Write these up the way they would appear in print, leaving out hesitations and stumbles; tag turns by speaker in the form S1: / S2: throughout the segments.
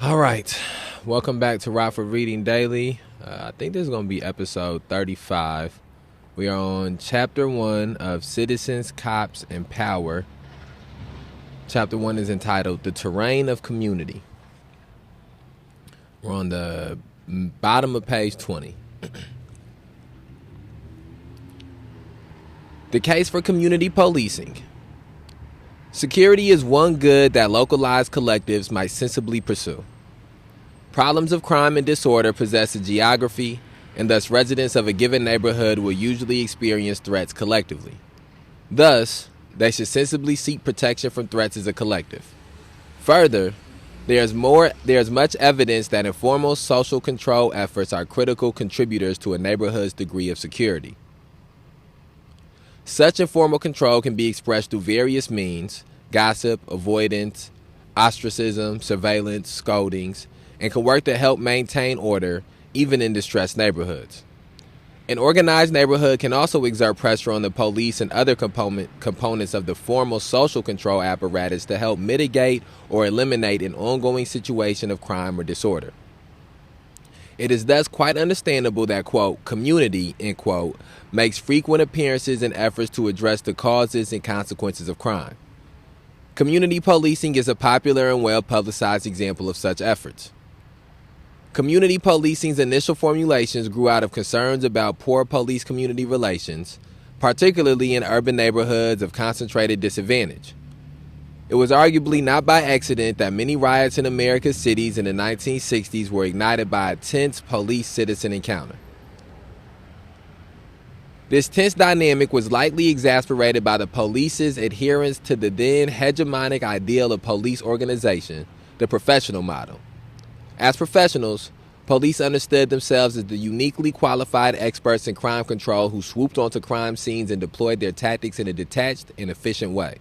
S1: All right. Welcome back to Rockford Reading Daily. I think this is going to be episode 35. We are on chapter 1 of Citizens, Cops, and Power. Chapter 1 is entitled The Terrain of Community. We're on the bottom of page 20. The case for community policing. Security is one good that localized collectives might sensibly pursue. Problems of crime and disorder possess a geography, and thus residents of a given neighborhood will usually experience threats collectively. Thus, they should sensibly seek protection from threats as a collective. Further, there is much evidence that informal social control efforts are critical contributors to a neighborhood's degree of security. Such informal control can be expressed through various means: gossip, avoidance, ostracism, surveillance, scoldings, and can work to help maintain order even in distressed neighborhoods. An organized neighborhood can also exert pressure on the police and other components of the formal social control apparatus to help mitigate or eliminate an ongoing situation of crime or disorder. It is thus quite understandable that, quote, community, end quote, makes frequent appearances in efforts to address the causes and consequences of crime. Community policing is a popular and well-publicized example of such efforts. Community policing's initial formulations grew out of concerns about poor police-community relations, particularly in urban neighborhoods of concentrated disadvantage. It was arguably not by accident that many riots in America's cities in the 1960s were ignited by a tense police-citizen encounter. This tense dynamic was likely exacerbated by the police's adherence to the then hegemonic ideal of police organization, the professional model. As professionals, police understood themselves as the uniquely qualified experts in crime control who swooped onto crime scenes and deployed their tactics in a detached and efficient way.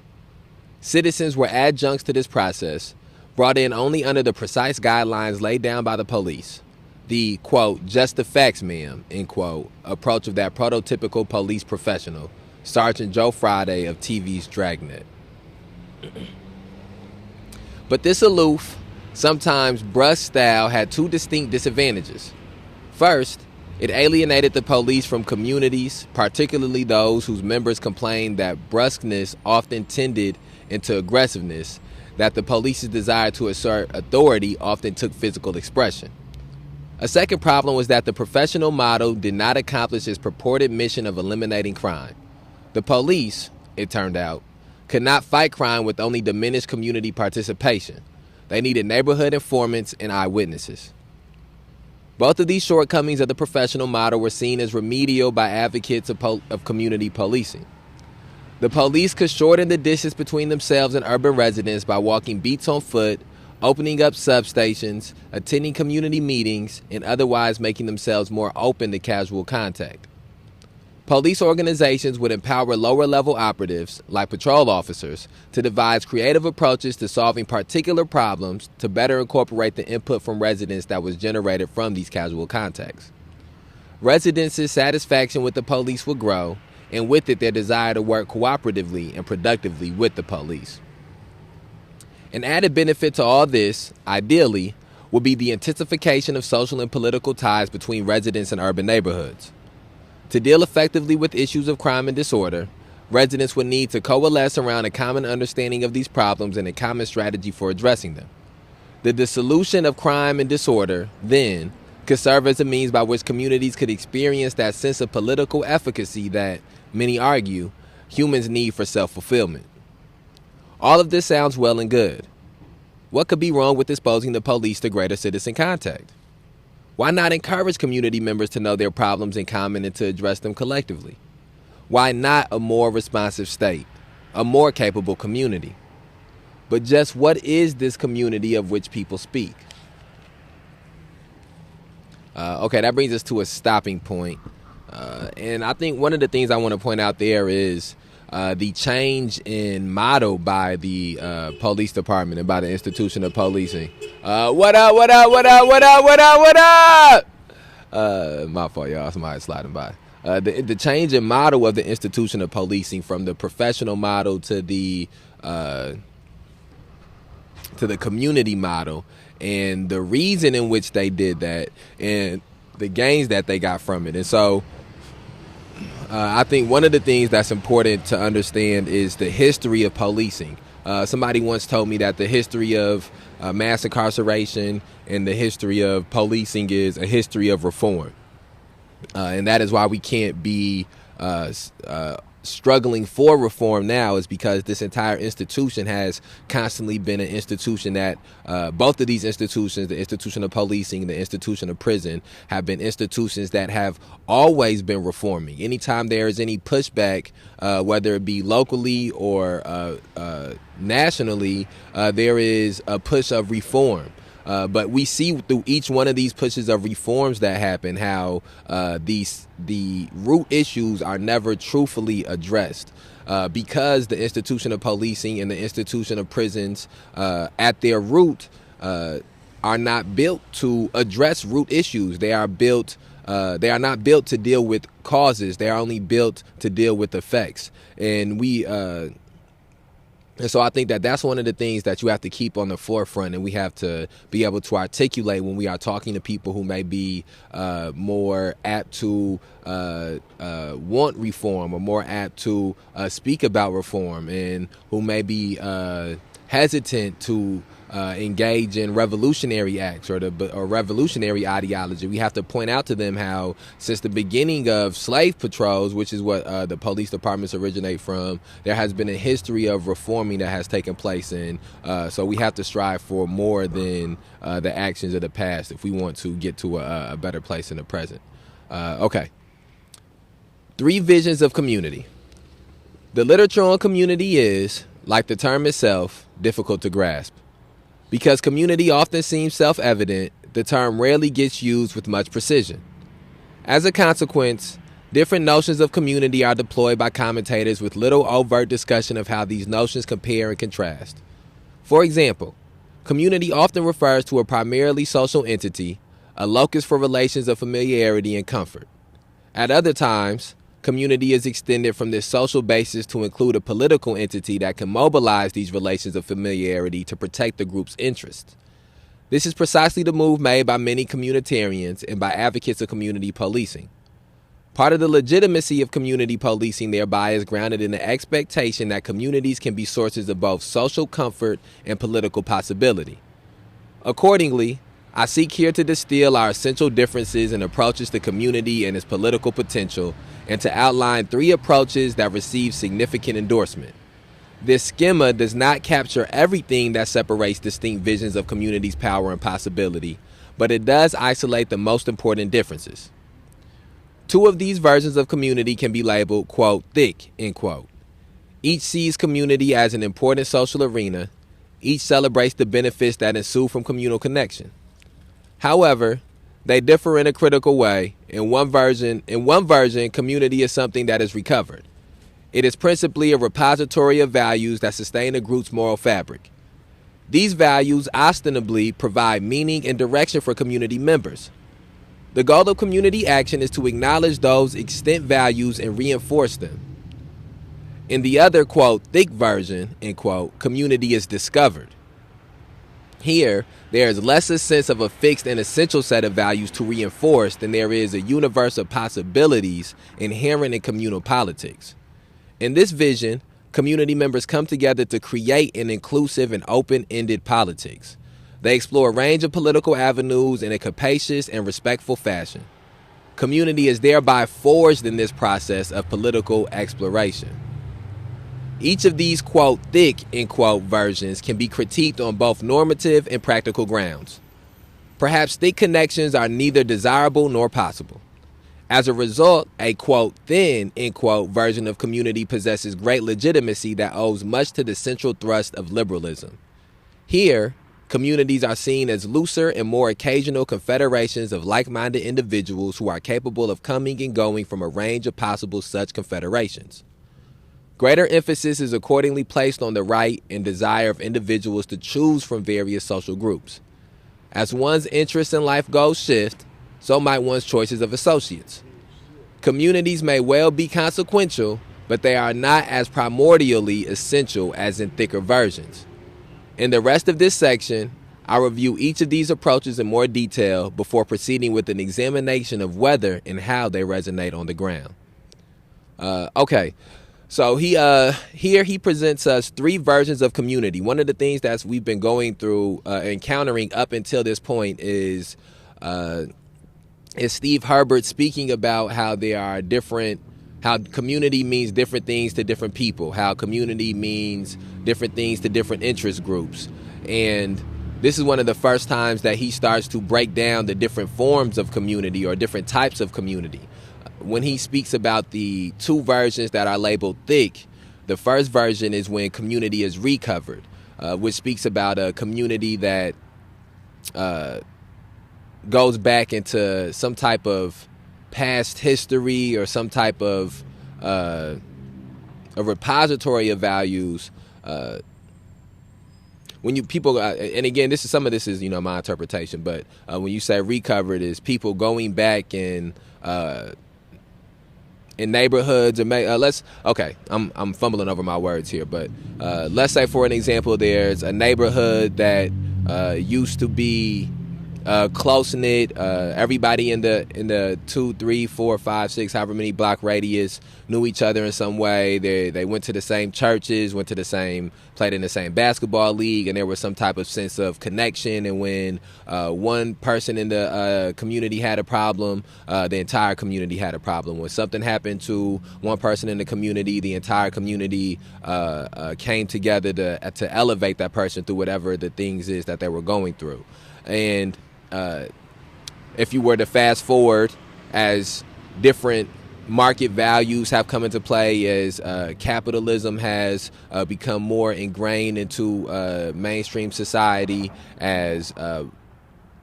S1: Citizens were adjuncts to this process, brought in only under the precise guidelines laid down by the police. The, quote, just the facts, ma'am, end quote, approach of that prototypical police professional, Sergeant Joe Friday of TV's Dragnet. But this aloof, sometimes brusque style had two distinct disadvantages. First, it alienated the police from communities, particularly those whose members complained that brusqueness often tended into aggressiveness, that the police's desire to assert authority often took physical expression. A second problem was that the professional model did not accomplish its purported mission of eliminating crime. The police, it turned out, could not fight crime with only diminished community participation. They needed neighborhood informants and eyewitnesses. Both of these shortcomings of the professional model were seen as remedial by advocates of community policing. The police could shorten the distance between themselves and urban residents by walking beats on foot, opening up substations, attending community meetings, and otherwise making themselves more open to casual contact. Police organizations would empower lower-level operatives, like patrol officers, to devise creative approaches to solving particular problems to better incorporate the input from residents that was generated from these casual contacts. Residents' satisfaction with the police would grow, and with it their desire to work cooperatively and productively with the police. An added benefit to all this, ideally, would be the intensification of social and political ties between residents and urban neighborhoods. To deal effectively with issues of crime and disorder, residents would need to coalesce around a common understanding of these problems and a common strategy for addressing them. The dissolution of crime and disorder, then, could serve as a means by which communities could experience that sense of political efficacy that, many argue, humans need for self-fulfillment. All of this sounds well and good. What could be wrong with exposing the police to greater citizen contact? Why not encourage community members to know their problems in common and to address them collectively? Why not a more responsive state, a more capable community? But just what is this community of which people speak? Okay, that brings us to a stopping point. And I think one of the things I want to point out there is the change in motto by the police department and by the institution of policing. What up? My fault, y'all. Somebody sliding by. The change in model of the institution of policing from the professional model to the to the community model, and the reason in which they did that and the gains that they got from it. And so I think one of the things that's important to understand is the history of policing. Somebody once told me that the history of mass incarceration and the history of policing is a history of reform. And that is why we can't be struggling for reform now, is because this entire institution has constantly been an institution that both of these institutions, the institution of policing, the institution of prison, have been institutions that have always been reforming. Anytime there is any pushback, whether it be locally or nationally, there is a push of reform. But we see through each one of these pushes of reforms that happen how the root issues are never truthfully addressed, because the institution of policing and the institution of prisons at their root are not built to address root issues. They are not built to deal with causes. They are only built to deal with effects. And so I think that that's one of the things that you have to keep on the forefront, and we have to be able to articulate when we are talking to people who may be more apt to want reform, or more apt to speak about reform, and who may be hesitant to engage in revolutionary acts or revolutionary ideology. We have to point out to them how since the beginning of slave patrols, which is what the police departments originate from, there has been a history of reforming that has taken place. And so we have to strive for more than the actions of the past if we want to get to a better place in the present. Okay. 3 visions of community. The literature on community is, like the term itself, difficult to grasp. Because community often seems self-evident, the term rarely gets used with much precision. As a consequence, different notions of community are deployed by commentators with little overt discussion of how these notions compare and contrast. For example, community often refers to a primarily social entity, a locus for relations of familiarity and comfort. At other times, community is extended from this social basis to include a political entity that can mobilize these relations of familiarity to protect the group's interests. This is precisely the move made by many communitarians and by advocates of community policing. Part of the legitimacy of community policing thereby is grounded in the expectation that communities can be sources of both social comfort and political possibility. Accordingly, I seek here to distill our essential differences in approaches to community and its political potential, and to outline 3 approaches that receive significant endorsement. This schema does not capture everything that separates distinct visions of community's power and possibility, but it does isolate the most important differences. 2 of these versions of community can be labeled, quote, thick, end quote. Each sees community as an important social arena. Each celebrates the benefits that ensue from communal connection. However, they differ in a critical way. In one version, community is something that is recovered. It is principally a repository of values that sustain a group's moral fabric. These values ostensibly provide meaning and direction for community members. The goal of community action is to acknowledge those extant values and reinforce them. In the other, quote, thick version, end quote, community is discovered. Here, there is less a sense of a fixed and essential set of values to reinforce than there is a universe of possibilities inherent in communal politics. In this vision, community members come together to create an inclusive and open-ended politics. They explore a range of political avenues in a capacious and respectful fashion. Community is thereby forged in this process of political exploration. Each of these, quote, thick, end quote, versions can be critiqued on both normative and practical grounds. Perhaps thick connections are neither desirable nor possible. As a result, a, quote, thin, end quote, version of community possesses great legitimacy that owes much to the central thrust of liberalism. Here, communities are seen as looser and more occasional confederations of like-minded individuals who are capable of coming and going from a range of possible such confederations. Greater emphasis is accordingly placed on the right and desire of individuals to choose from various social groups. As one's interests and life goals shift, so might one's choices of associates. Communities may well be consequential, but they are not as primordially essential as in thicker versions. In the rest of this section, I'll review each of these approaches in more detail before proceeding with an examination of whether and how they resonate on the ground. Okay, so here he presents us three versions of community. One of the things that we've been going through, encountering up until this point is Steve Herbert speaking about how there are how community means different things to different people, how community means different things to different interest groups. And this is one of the first times that he starts to break down the different forms of community or different types of community. When he speaks about the two versions that are labeled thick, the first version is when community is recovered, which speaks about a community that goes back into some type of past history or some type of a repository of values. When people, and again, some of this is my interpretation, but when you say recovered, is people going back in neighborhoods or I'm fumbling over my words here, but let's say for an example, there's a neighborhood that used to be close-knit, everybody in the 2, 3, 4, 5, 6, however many block radius knew each other in some way. They went to the same churches, played in the same basketball league, and there was some type of sense of connection. And when one person in the community had a problem, the entire community had a problem. When something happened to one person in the community, the entire community came together to elevate that person through whatever the things is that they were going through. And if you were to fast forward, as different market values have come into play, as capitalism has become more ingrained into mainstream society, as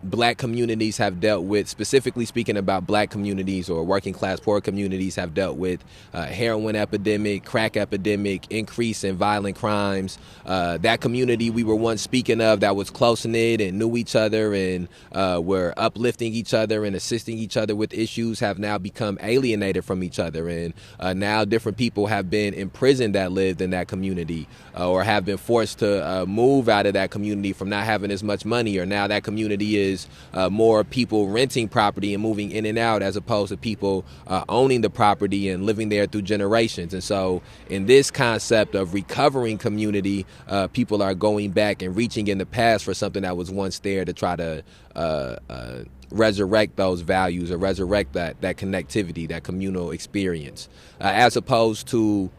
S1: black communities have dealt with, specifically speaking about black communities or working class poor communities, have dealt with heroin epidemic, crack epidemic, increase in violent crimes. That community we were once speaking of that was close-knit and knew each other and were uplifting each other and assisting each other with issues have now become alienated from each other. And now different people have been imprisoned that lived in that community or have been forced to move out of that community from not having as much money, or now that community is more people renting property and moving in and out as opposed to people owning the property and living there through generations. And so in this concept of recovering community, people are going back and reaching in the past for something that was once there to try to resurrect those values or resurrect that connectivity, that communal experience, as opposed to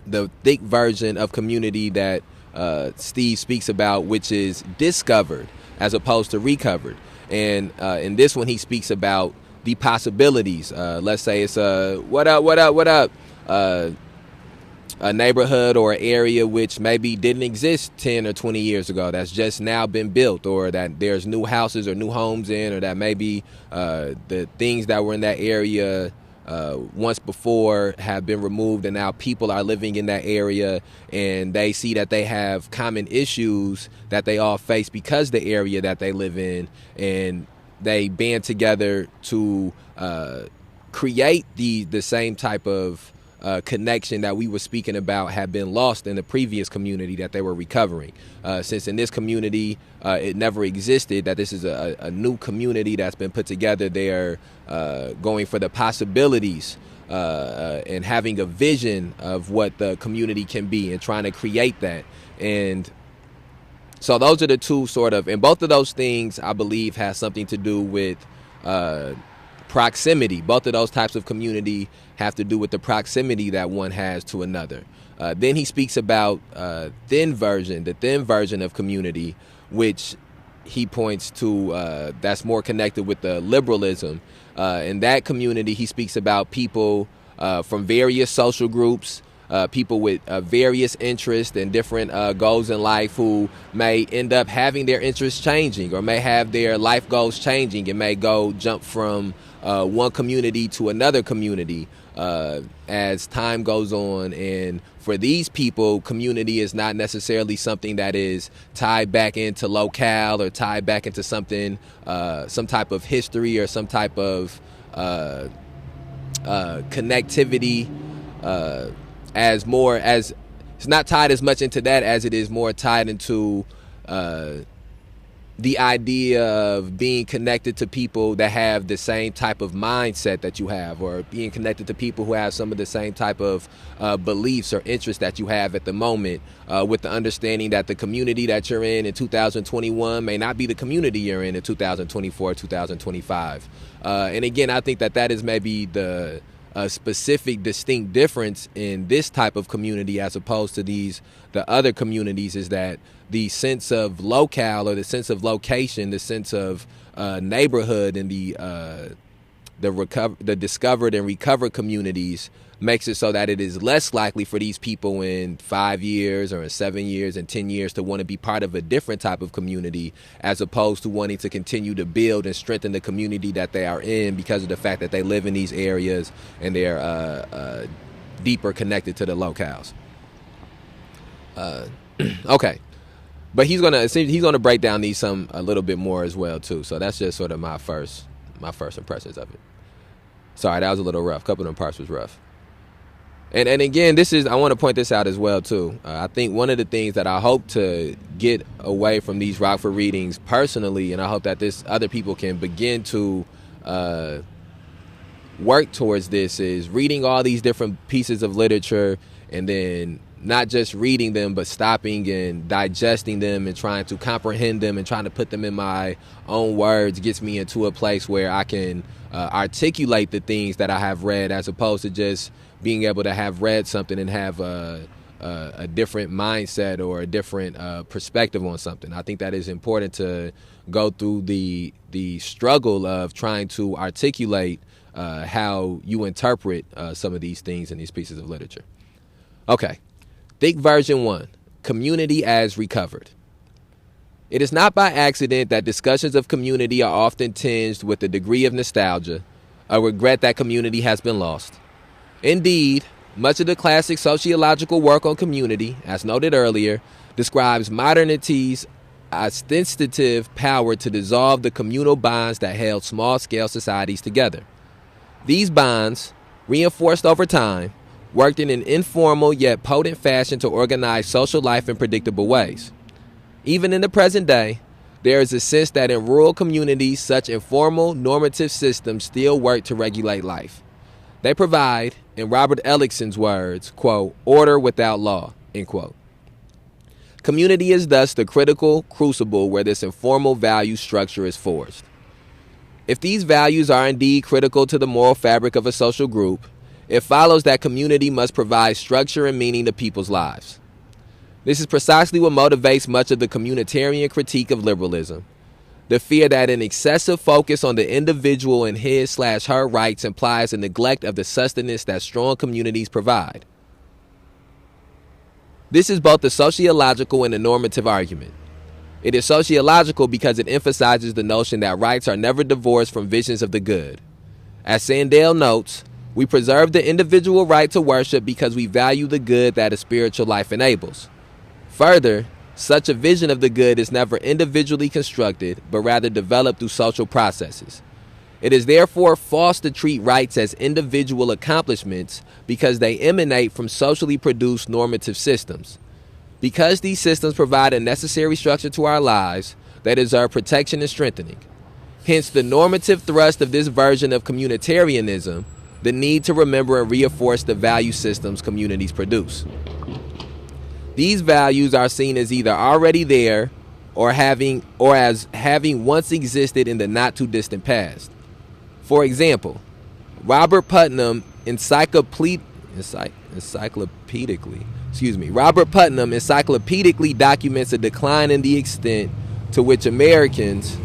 S1: the thick version of community that Steve speaks about, which is discovered as opposed to recovered. And in this one, he speaks about the possibilities. Let's say it's what up, a neighborhood or an area which maybe didn't exist 10 or 20 years ago that's just now been built, or that there's new houses or new homes in, or that maybe the things that were in that area once before have been removed, and now people are living in that area and they see that they have common issues that they all face because the area that they live in, and they band together to create the same type of connection that we were speaking about had been lost in the previous community that they were recovering. Since in this community it never existed, that this is a new community that's been put together, they're going for the possibilities and having a vision of what the community can be and trying to create that. And so those are the two sort of, and both of those things I believe has something to do with proximity. Both of those types of community have to do with the proximity that one has to another. Then he speaks about the thin version of community, which he points to that's more connected with the liberalism. In that community, he speaks about people from various social groups, people with various interests and different goals in life who may end up having their interests changing, or may have their life goals changing, and may jump from one community to another community as time goes on. And for these people, community is not necessarily something that is tied back into locale or tied back into something, some type of history or some type of connectivity, as It's not tied as much into that as it is more tied into the idea of being connected to people that have the same type of mindset that you have, or being connected to people who have some of the same type of beliefs or interests that you have at the moment, with the understanding that the community that you're in 2021 may not be the community you're in 2024, 2025. And again, I think that is maybe the specific distinct difference in this type of community as opposed to the other communities, is that the sense of locale, or the sense of location, the sense of neighborhood, and the discovered and recovered communities makes it so that it is less likely for these people in 5 years or in 7 years and 10 years to want to be part of a different type of community, as opposed to wanting to continue to build and strengthen the community that they are in because of the fact that they live in these areas and they're deeper connected to the locales. Okay. But he's gonna break down these a little bit more as well too. So that's just sort of my first impressions of it. Sorry, that was a little rough. A couple of them parts was rough. And again, I want to point this out as well too. I think one of the things that I hope to get away from these Rockford readings personally, and I hope that other people can begin to work towards this, is reading all these different pieces of literature, and then not just reading them, but stopping and digesting them and trying to comprehend them and trying to put them in my own words gets me into a place where I can articulate the things that I have read, as opposed to just being able to have read something and have a different mindset or a different perspective on something. I think that is important to go through the struggle of trying to articulate how you interpret some of these things in these pieces of literature. Okay. Think version 1, community as recovered. It is not by accident that discussions of community are often tinged with a degree of nostalgia, a regret that community has been lost. Indeed, much of the classic sociological work on community, as noted earlier, describes modernity's ostensive power to dissolve the communal bonds that held small-scale societies together. These bonds, reinforced over time, worked in an informal yet potent fashion to organize social life in predictable ways. Even in the present day, there is a sense that in rural communities, such informal normative systems still work to regulate life. They provide, in Robert Ellickson's words, quote, order without law, end quote. Community is thus the critical crucible where this informal value structure is forged. If these values are indeed critical to the moral fabric of a social group, it follows that community must provide structure and meaning to people's lives. This is precisely what motivates much of the communitarian critique of liberalism. The fear that an excessive focus on the individual and his/her rights implies a neglect of the sustenance that strong communities provide. This is both the sociological and the normative argument. It is sociological because it emphasizes the notion that rights are never divorced from visions of the good. As Sandel notes, we preserve the individual right to worship because we value the good that a spiritual life enables. Further, such a vision of the good is never individually constructed, but rather developed through social processes. It is therefore false to treat rights as individual accomplishments because they emanate from socially produced normative systems. Because these systems provide a necessary structure to our lives, they deserve protection and strengthening. Hence, the normative thrust of this version of communitarianism, the need to remember and reinforce the value systems communities produce. These values are seen as either already there or as having once existed in the not too distant past. For example, Robert Putnam encyclopedically documents a decline in the extent to which Americans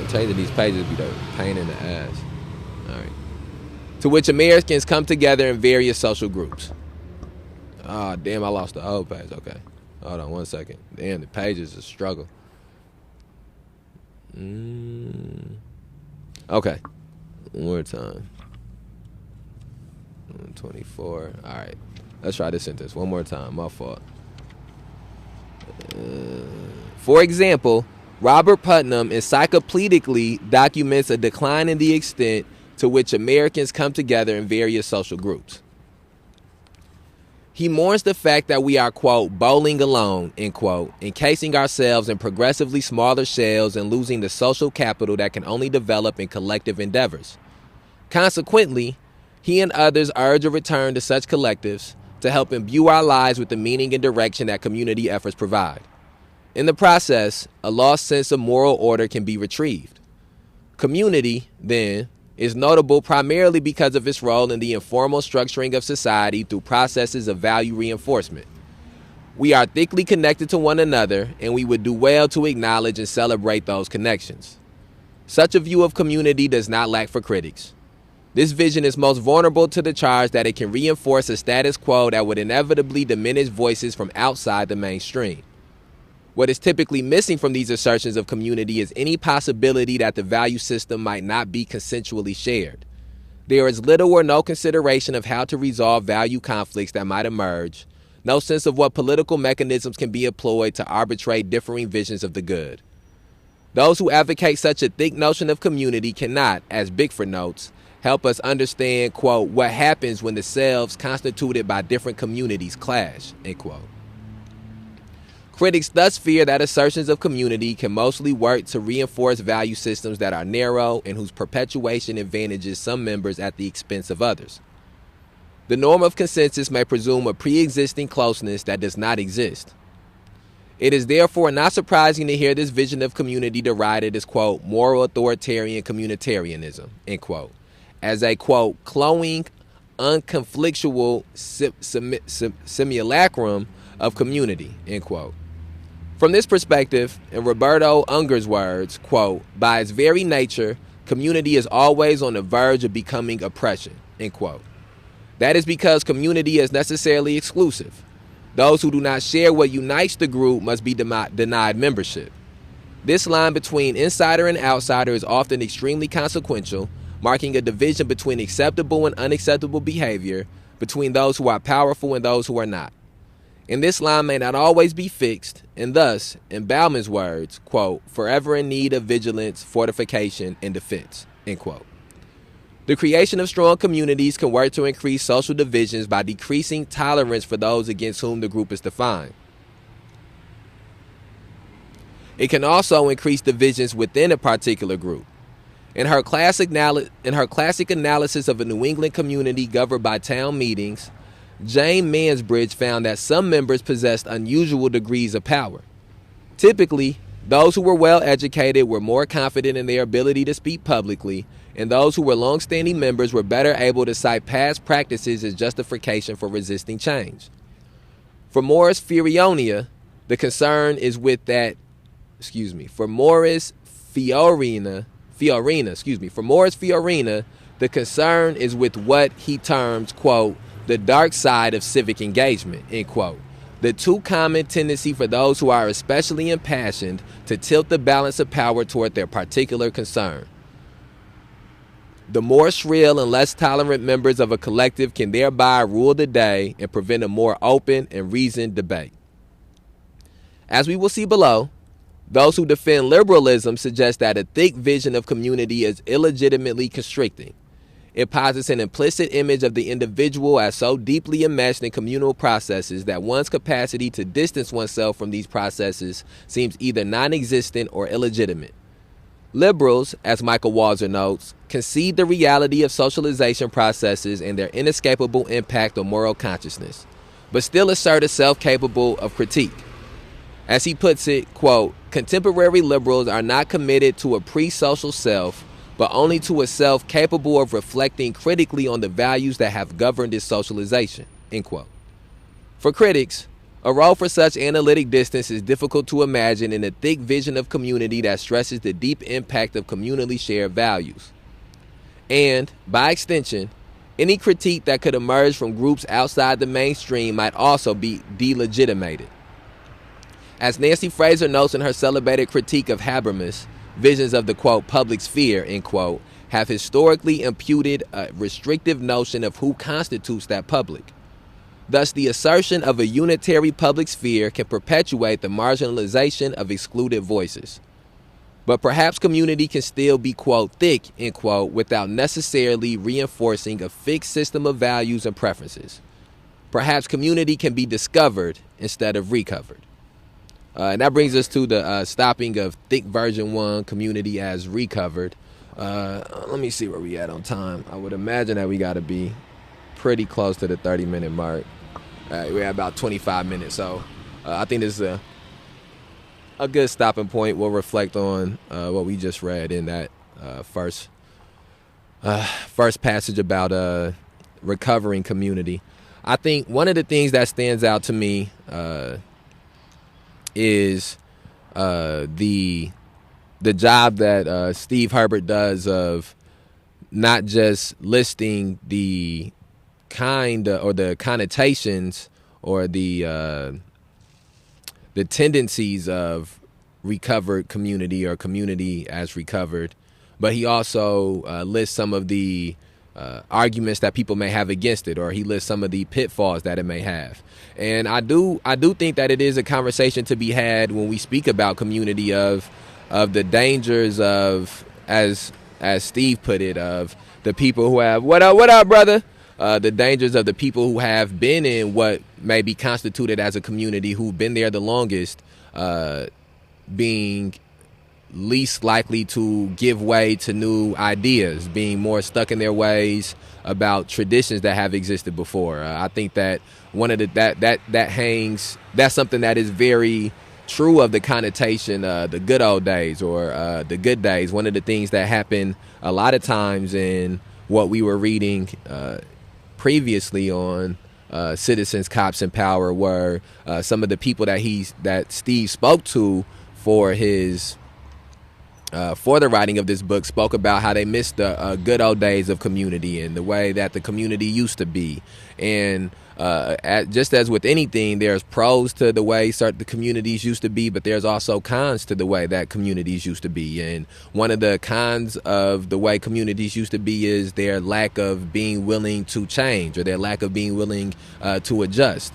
S1: changing these pages be the pain in the ass. All right. To which Americans come together in various social groups. Oh, damn, I lost the whole page. Okay. Hold on 1 second. Damn, the page is a struggle. Okay. One more time. 24. All right. Let's try this sentence one more time. My fault. For example, Robert Putnam encyclopedically documents a decline in the extent to which Americans come together in various social groups. He mourns the fact that we are, quote, bowling alone, end quote, encasing ourselves in progressively smaller shells and losing the social capital that can only develop in collective endeavors. Consequently, he and others urge a return to such collectives to help imbue our lives with the meaning and direction that community efforts provide. In the process, a lost sense of moral order can be retrieved. Community, then, is notable primarily because of its role in the informal structuring of society through processes of value reinforcement. We are thickly connected to one another, and we would do well to acknowledge and celebrate those connections. Such a view of community does not lack for critics. This vision is most vulnerable to the charge that it can reinforce a status quo that would inevitably diminish voices from outside the mainstream. What is typically missing from these assertions of community is any possibility that the value system might not be consensually shared. There is little or no consideration of how to resolve value conflicts that might emerge, no sense of what political mechanisms can be employed to arbitrate differing visions of the good. Those who advocate such a thick notion of community cannot, as Bickford notes, help us understand, quote, what happens when the selves constituted by different communities clash, end quote. Critics thus fear that assertions of community can mostly work to reinforce value systems that are narrow and whose perpetuation advantages some members at the expense of others. The norm of consensus may presume a pre-existing closeness that does not exist. It is therefore not surprising to hear this vision of community derided as, quote, moral authoritarian communitarianism, end quote, as a, quote, cloying, unconflictual simulacrum of community, end quote. From this perspective, in Roberto Unger's words, quote, by its very nature, community is always on the verge of becoming oppression, end quote. That is because community is necessarily exclusive. Those who do not share what unites the group must be denied membership. This line between insider and outsider is often extremely consequential, marking a division between acceptable and unacceptable behavior, between those who are powerful and those who are not. And this line may not always be fixed, and thus, in Bauman's words, quote, forever in need of vigilance, fortification, and defense, end quote. The creation of strong communities can work to increase social divisions by decreasing tolerance for those against whom the group is defined. It can also increase divisions within a particular group. In her classic analysis of a New England community governed by town meetings, Jane Mansbridge found that some members possessed unusual degrees of power. Typically, those who were well educated were more confident in their ability to speak publicly, and those who were long-standing members were better able to cite past practices as justification for resisting change. For Morris Fiorina, the concern is with the concern is with what he terms, quote, the dark side of civic engagement, end quote. The too common tendency for those who are especially impassioned to tilt the balance of power toward their particular concern. The more shrill and less tolerant members of a collective can thereby rule the day and prevent a more open and reasoned debate. As we will see below, those who defend liberalism suggest that a thick vision of community is illegitimately constricting. It posits an implicit image of the individual as so deeply enmeshed in communal processes that one's capacity to distance oneself from these processes seems either non-existent or illegitimate. Liberals, as Michael Walzer notes, concede the reality of socialization processes and their inescapable impact on moral consciousness, but still assert a self capable of critique. As he puts it, quote, contemporary liberals are not committed to a pre-social self, but only to a self capable of reflecting critically on the values that have governed its socialization, end quote. For critics, a role for such analytic distance is difficult to imagine in a thick vision of community that stresses the deep impact of communally shared values. And, by extension, any critique that could emerge from groups outside the mainstream might also be delegitimated. As Nancy Fraser notes in her celebrated critique of Habermas, visions of the, quote, public sphere, end quote, have historically imputed a restrictive notion of who constitutes that public. Thus, the assertion of a unitary public sphere can perpetuate the marginalization of excluded voices. But perhaps community can still be, quote, thick, end quote, without necessarily reinforcing a fixed system of values and preferences. perhaps community can be discovered instead of recovered. And that brings us to the stopping of Thick Version 1, community as recovered. Let me see where we at on time. I would imagine that we got to be pretty close to the 30-minute mark. We're at about 25 minutes, so I think this is a good stopping point. We'll reflect on what we just read in that first passage about recovering community. I think one of the things that stands out to me is the job that Steve Herbert does of not just listing the kind or the connotations or the tendencies of recovered community or community as recovered, but he also lists some of the arguments that people may have against it, or he lists some of the pitfalls that it may have. And I do think that it is a conversation to be had when we speak about community of the dangers of, as Steve put it, of the people who have what up, brother? The dangers of the people who have been in what may be constituted as a community, who've been there the longest, being least likely to give way to new ideas, being more stuck in their ways about traditions that have existed before. I think that one of that's something that is very true of the connotation, the good old days or the good days. One of the things that happened a lot of times in what we were reading previously on Citizens, Cops, and Power were some of the people that Steve spoke to for the writing of this book, spoke about how they missed the good old days of community and the way that the community used to be. And just as with anything, there's pros to the way certain communities used to be, but there's also cons to the way that communities used to be. And one of the cons of the way communities used to be is their lack of being willing to change, or their lack of being willing to adjust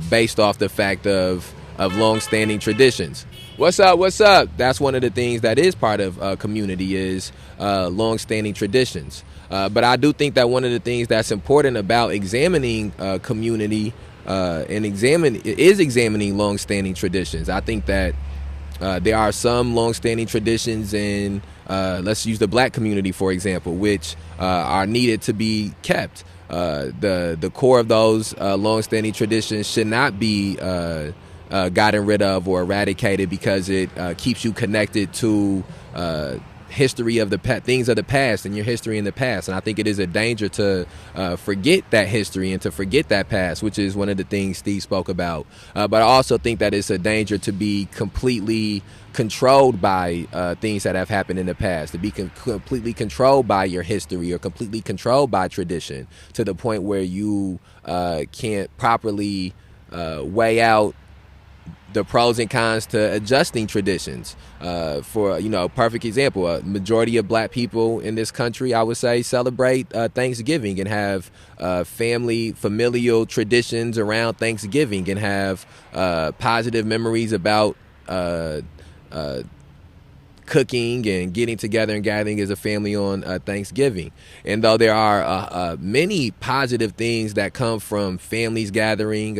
S1: based off the fact of long-standing traditions. What's up? That's one of the things that is part of community is long-standing traditions. But I do think that one of the things that's important about examining community and examining long-standing traditions. I think that there are some long-standing traditions in, let's use the Black community, for example, which are needed to be kept. The core of those long-standing traditions should not be gotten rid of or eradicated because it keeps you connected to history of the things of the past and your history in the past. And I think it is a danger to forget that history and to forget that past, which is one of the things Steve spoke about. But I also think that it's a danger to be completely controlled by things that have happened in the past, to be completely controlled by your history or completely controlled by tradition to the point where you can't properly weigh out the pros and cons to adjusting traditions. For, perfect example, a majority of Black people in this country, I would say, celebrate Thanksgiving and have familial traditions around Thanksgiving and have positive memories about cooking and getting together and gathering as a family on Thanksgiving. And though there are many positive things that come from families gathering,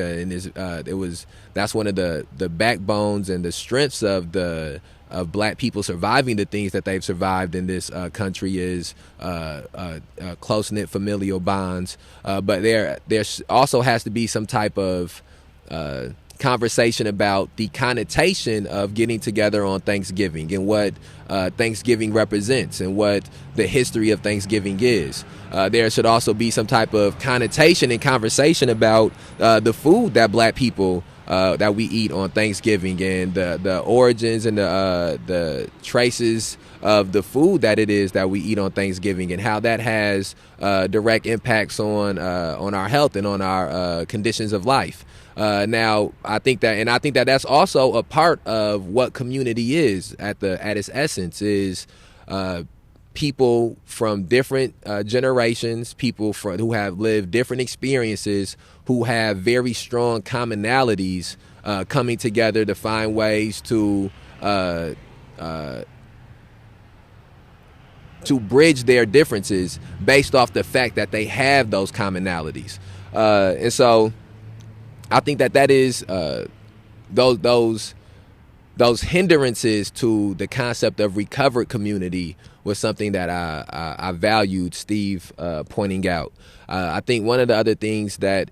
S1: that's one of the backbones and the strengths of Black people surviving the things that they've survived in this country is close-knit familial bonds. But there also has to be some type of conversation about the connotation of getting together on Thanksgiving and what Thanksgiving represents and what the history of Thanksgiving is. There should also be some type of connotation and conversation about the food that Black people that we eat on Thanksgiving and the origins and the traces of the food that it is that we eat on Thanksgiving and how that has direct impacts on our health and on our conditions of life. Now, I think that that's also a part of what community is at its essence is people from different generations, people who have lived different experiences, who have very strong commonalities coming together to find ways to bridge their differences based off the fact that they have those commonalities. And so I think that is those hindrances to the concept of recovered community was something that I valued Steve pointing out. I think one of the other things that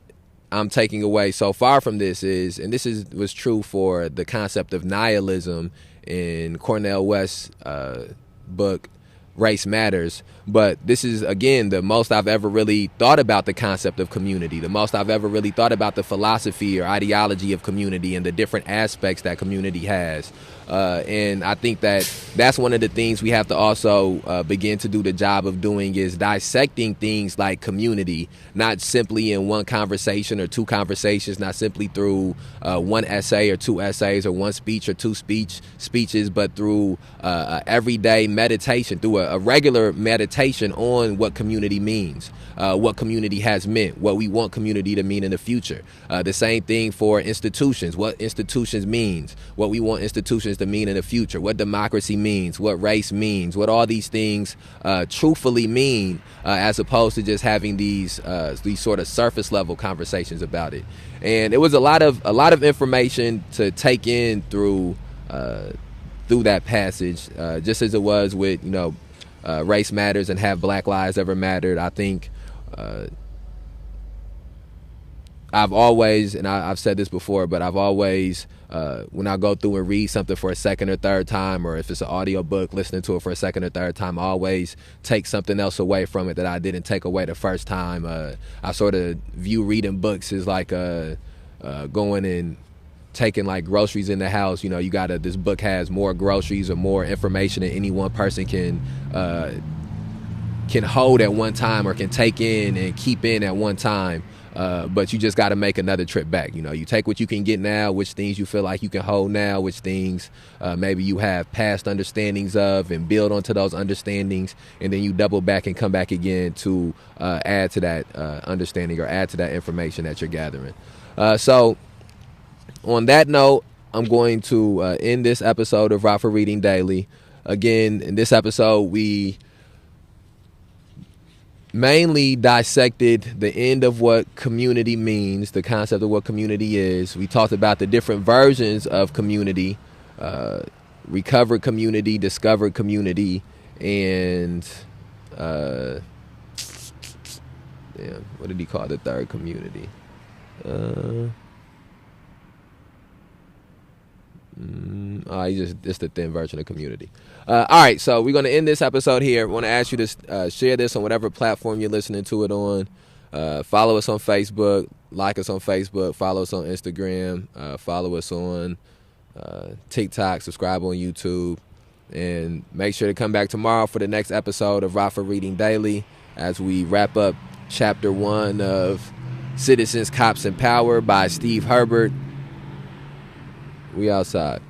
S1: I'm taking away so far from this is, and was true for the concept of nihilism in Cornel West's book, Race Matters, but this is, again, the most I've ever really thought about the concept of community, the most I've ever really thought about the philosophy or ideology of community and the different aspects that community has. And I think that's one of the things we have to also begin to do the job of doing, is dissecting things like community, not simply in one conversation or two conversations, not simply through one essay or two essays or one speech or two speeches, but through everyday meditation, through a regular meditation on what community means, what community has meant, what we want community to mean in the future. The same thing for institutions, what institutions means, what we want institutions to mean in the future, what democracy means, what race means, what all these things truthfully mean, as opposed to just having these sort of surface level conversations about it. And it was a lot of information to take in through that passage, just as it was with Race Matters and Have Black Lives Ever Mattered. I think I've always, and I've said this before, but I've always, when I go through and read something for a second or third time, or if it's an audio book, listening to it for a second or third time, I always take something else away from it that I didn't take away the first time. I sort of view reading books as like going and taking like groceries in the house. This book has more groceries or more information than any one person can hold at one time, or can take in and keep in at one time. But you just got to make another trip back. You take what you can get now, which things you feel like you can hold now, which things maybe you have past understandings of, and build onto those understandings, and then you double back and come back again to add to that understanding, or add to that information that you're gathering. So on that note, I'm going to end this episode of Rockford Reading Daily. Again, in this episode, we mainly dissected the end of what community means, the concept of what community is. We talked about the different versions of community, recovered community, discovered community, and what did he call the third community? It's the thin version of community. All right, so we're going to end this episode here. I want to ask you to share this on whatever platform you're listening to it on. Follow us on Facebook, like us on Facebook, follow us on Instagram, follow us on TikTok, subscribe on YouTube, and make sure to come back tomorrow for the next episode of Rockford Reading Daily as we wrap up Chapter 1 of Citizens, Cops, and Power by Steve Herbert. We outside.